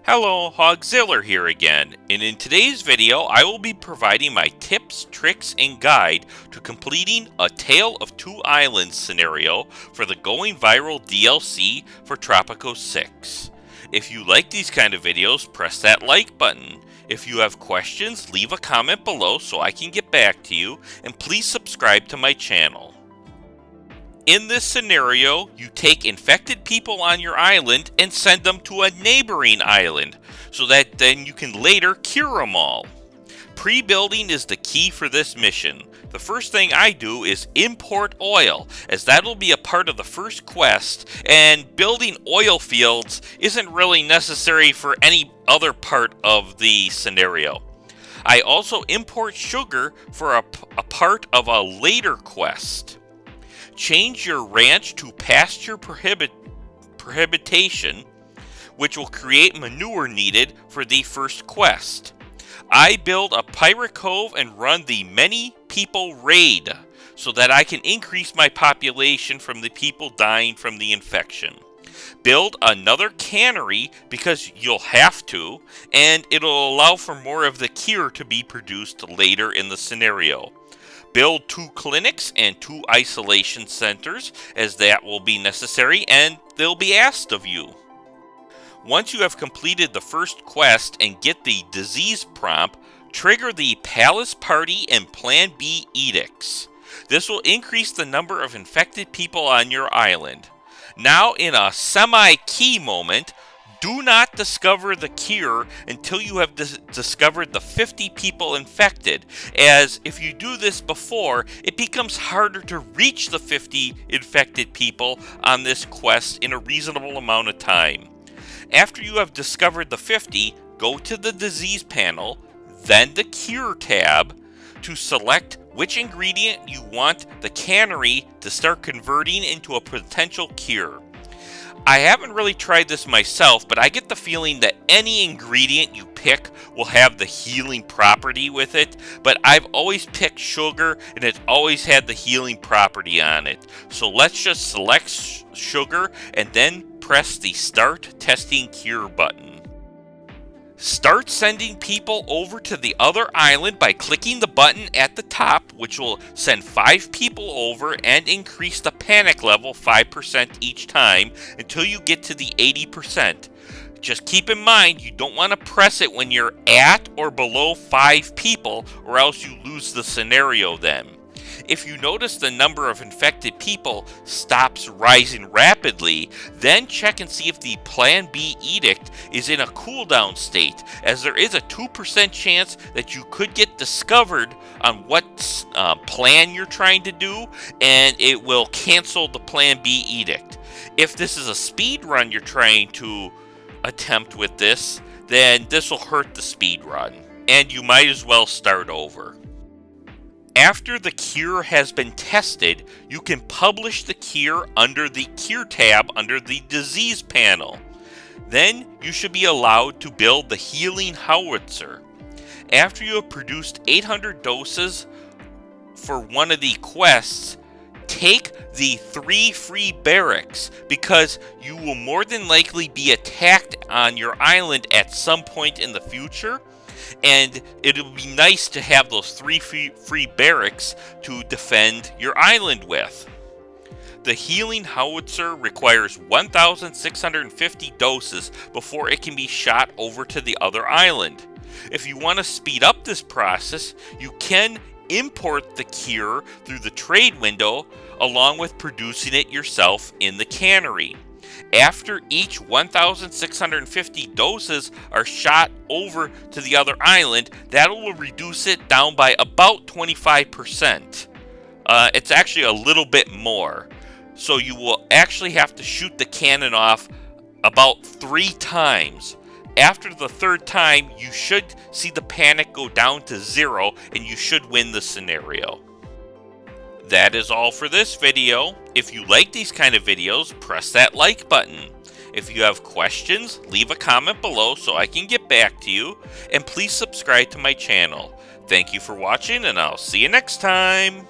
Hello, Hogzilla here again, and in today's video I will be providing my tips, tricks, and guide to completing a Tale of Two Islands scenario for the Going Viral DLC for Tropico 6. If you like these kind of videos, press that like button. If you have questions, leave a comment below so I can get back to you, and please subscribe to my channel. In this scenario, you take infected people on your island and send them to a neighboring island, so that then you can later cure them all. Pre-building is the key for this mission. The first thing I do is import oil, as that will be a part of the first quest, and building oil fields isn't really necessary for any other part of the scenario. I also import sugar for a part of a later quest. Change your ranch to pasture prohibition, which will create manure needed for the first quest. I build a pirate cove and run the many people raid so that I can increase my population from the people dying from the infection. Build another cannery because you'll have to, and it'll allow for more of the cure to be produced later in the scenario. Build 2 clinics and 2 isolation centers, as that will be necessary and they'll be asked of you. Once you have completed the first quest and get the disease prompt, trigger the Palace Party and Plan B edicts. This will increase the number of infected people on your island. Now, in a semi-key moment, do not discover the cure until you have discovered the 50 people infected, as if you do this before, it becomes harder to reach the 50 infected people on this quest in a reasonable amount of time. After you have discovered the 50, go to the disease panel, then the cure tab, to select which ingredient you want the cannery to start converting into a potential cure. I haven't really tried this myself, but I get the feeling that any ingredient you pick will have the healing property with it, but I've always picked sugar and it's always had the healing property on it. So let's just select sugar and then press the Start Testing Cure button. Start sending people over to the other island by clicking the button at the top, which will send 5 people over and increase the panic level 5% each time until you get to the 80%. Just keep in mind you don't want to press it when you're at or below 5 people, or else you lose the scenario then. If you notice the number of infected people stops rising rapidly, then check and see if the Plan B edict is in a cooldown state, as there is a 2% chance that you could get discovered on what plan you're trying to do, and it will cancel the Plan B edict. If this is a speed run you're trying to attempt with this, then this will hurt the speed run, and you might as well start over. After the cure has been tested, you can publish the cure under the Cure tab under the Disease panel. Then you should be allowed to build the Healing Howitzer. After you have produced 800 doses for one of the quests, take the 3 free barracks, because you will more than likely be attacked on your island at some point in the future, and it would be nice to have those 3 free barracks to defend your island with. The Healing Howitzer requires 1,650 doses before it can be shot over to the other island. If you want to speed up this process, you can import the cure through the trade window along with producing it yourself in the cannery. After each 1,650 doses are shot over to the other island, that will reduce it down by about 25%. It's actually a little bit more. So you will actually have to shoot the cannon off about 3 times. After the 3rd time, you should see the panic go down to 0, and you should win the scenario. That is all for this video. If you like these kind of videos, press that like button. If you have questions, leave a comment below so I can get back to you, and please subscribe to my channel. Thank you for watching, and I'll see you next time.